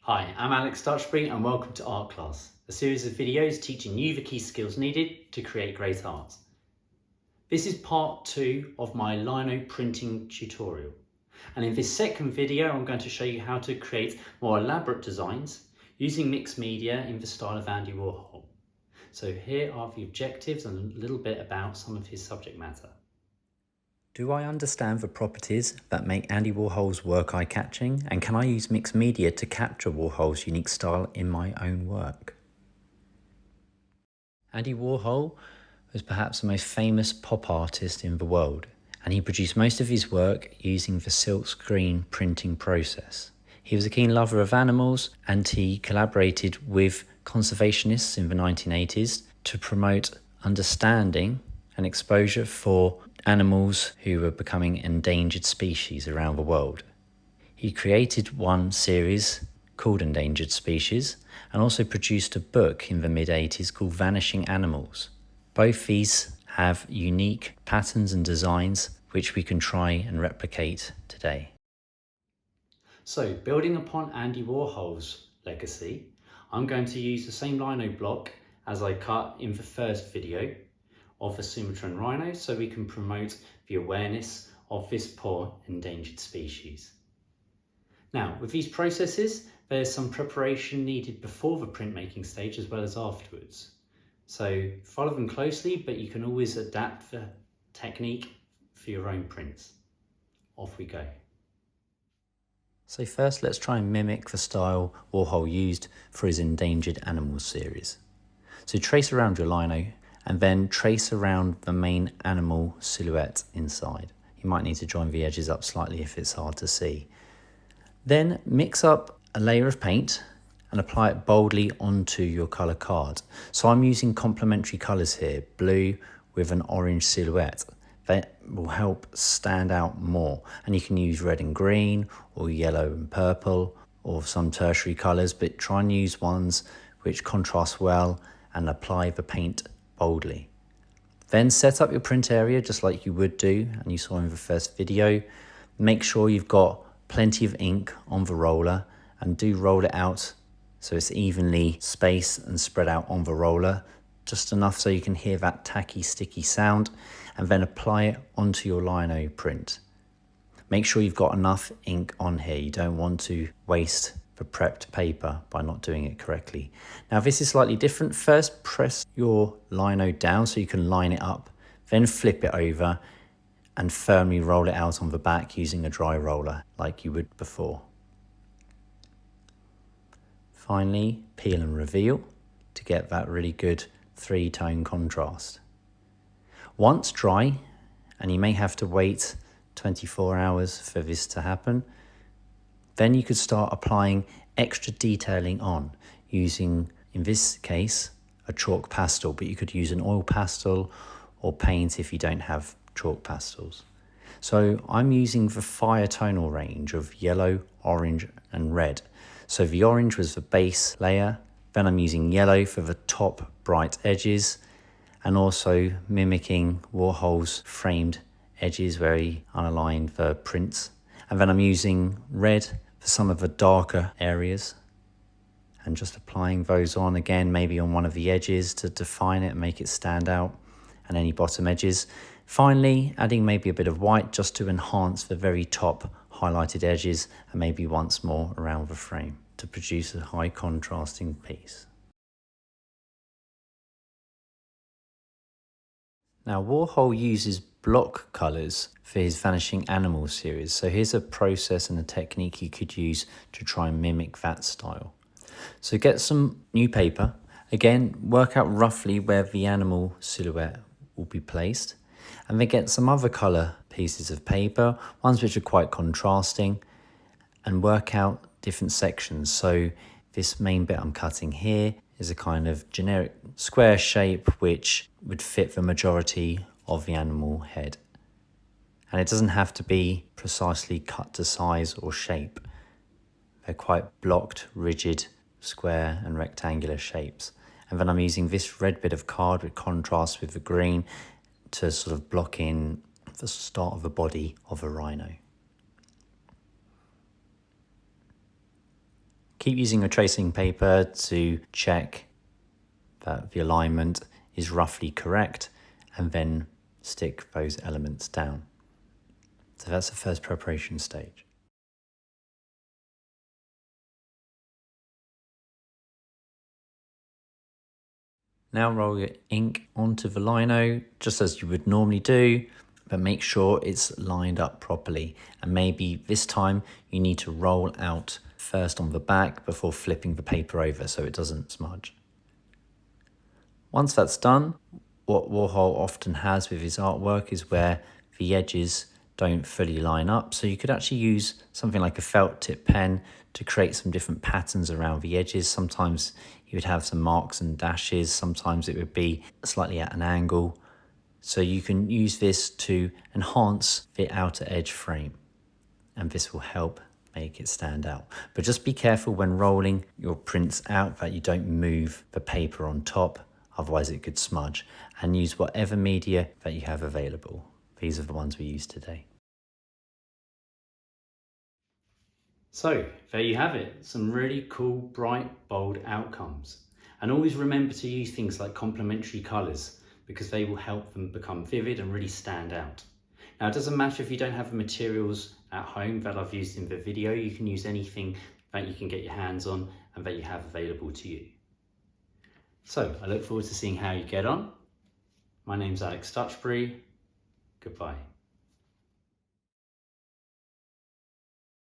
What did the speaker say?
Hi, I'm Alex Stutchbury and welcome to ARTClass, a series of videos teaching you the key skills needed to create great art. This is part 2 of my Lino printing tutorial. And in this second video, I'm going to show you how to create more elaborate designs using mixed media in the style of Andy Warhol. So here are the objectives and a little bit about some of his subject matter. Do I understand the properties that make Andy Warhol's work eye-catching, and can I use mixed media to capture Warhol's unique style in my own work? Andy Warhol was perhaps the most famous pop artist in the world, and he produced most of his work using the silkscreen printing process. He was a keen lover of animals, and he collaborated with conservationists in the 1980s to promote understanding and exposure for animals who were becoming endangered species around the world. He created one series called Endangered Species and also produced a book in the mid-80s called Vanishing Animals. Both these have unique patterns and designs which we can try and replicate today. So, building upon Andy Warhol's legacy, I'm going to use the same lino block as I cut in the first video of the Sumatran rhino so we can promote the awareness of this poor endangered species. Now, with these processes, there's some preparation needed before the printmaking stage as well as afterwards. So follow them closely, but you can always adapt the technique for your own prints. Off we go. So first, let's try and mimic the style Warhol used for his Endangered Animal series. So trace around your lino and then trace around the main animal silhouette inside. You might need to join the edges up slightly if it's hard to see. Then mix up a layer of paint and apply it boldly onto your colour card. So I'm using complementary colours here, blue with an orange silhouette. That will help stand out more. And you can use red and green or yellow and purple or some tertiary colours, but try and use ones which contrast well and apply the paint boldly. Then set up your print area just like you would do and you saw in the first video. Make sure you've got plenty of ink on the roller and do roll it out so it's evenly spaced and spread out on the roller, just enough so you can hear that tacky sticky sound, and then apply it onto your lino print. Make sure you've got enough ink on here. You don't want to waste the prepped paper by not doing it correctly. Now this is slightly different. First press your lino down so you can line it up, then flip it over and firmly roll it out on the back using a dry roller like you would before. Finally, peel and reveal to get that really good three-tone contrast. Once dry, and you may have to wait 24 hours for this to happen, then you could start applying extra detailing on using, in this case, a chalk pastel, but you could use an oil pastel or paint if you don't have chalk pastels. So I'm using the fire tonal range of yellow, orange and red. So the orange was the base layer, then I'm using yellow for the top bright edges and also mimicking Warhol's framed edges where he unaligned the prints. And then I'm using red for some of the darker areas and just applying those on again, maybe on one of the edges to define it and make it stand out, and any bottom edges. Finally, adding maybe a bit of white just to enhance the very top highlighted edges and maybe once more around the frame to produce a high contrasting piece. Now Warhol uses block colours for his Vanishing Animal series, so here's a process and a technique you could use to try and mimic that style. So get some new paper, again work out roughly where the animal silhouette will be placed, and then get some other colour pieces of paper, ones which are quite contrasting, and work out different sections. So this main bit I'm cutting here is a kind of generic square shape which would fit the majority of the animal head. And it doesn't have to be precisely cut to size or shape. They're quite blocked, rigid, square and rectangular shapes. And then I'm using this red bit of card which contrasts with the green to sort of block in the start of the body of a rhino. Keep using your tracing paper to check that the alignment is roughly correct, and then stick those elements down. So that's the first preparation stage. Now roll your ink onto the lino just as you would normally do, but make sure it's lined up properly. And maybe this time you need to roll out first on the back before flipping the paper over so it doesn't smudge. Once that's done, what Warhol often has with his artwork is where the edges don't fully line up. So you could actually use something like a felt tip pen to create some different patterns around the edges. Sometimes you would have some marks and dashes. Sometimes it would be slightly at an angle. So you can use this to enhance the outer edge frame, and this will help make it stand out. But just be careful when rolling your prints out that you don't move the paper on top, otherwise it could smudge, and use whatever media that you have available. These are the ones we use today. So there you have it, some really cool, bright, bold outcomes. And always remember to use things like complementary colours because they will help them become vivid and really stand out. Now it doesn't matter if you don't have the materials at home that I've used in the video, you can use anything that you can get your hands on and that you have available to you. So I look forward to seeing how you get on. My name's Alex Stutchbury. Goodbye.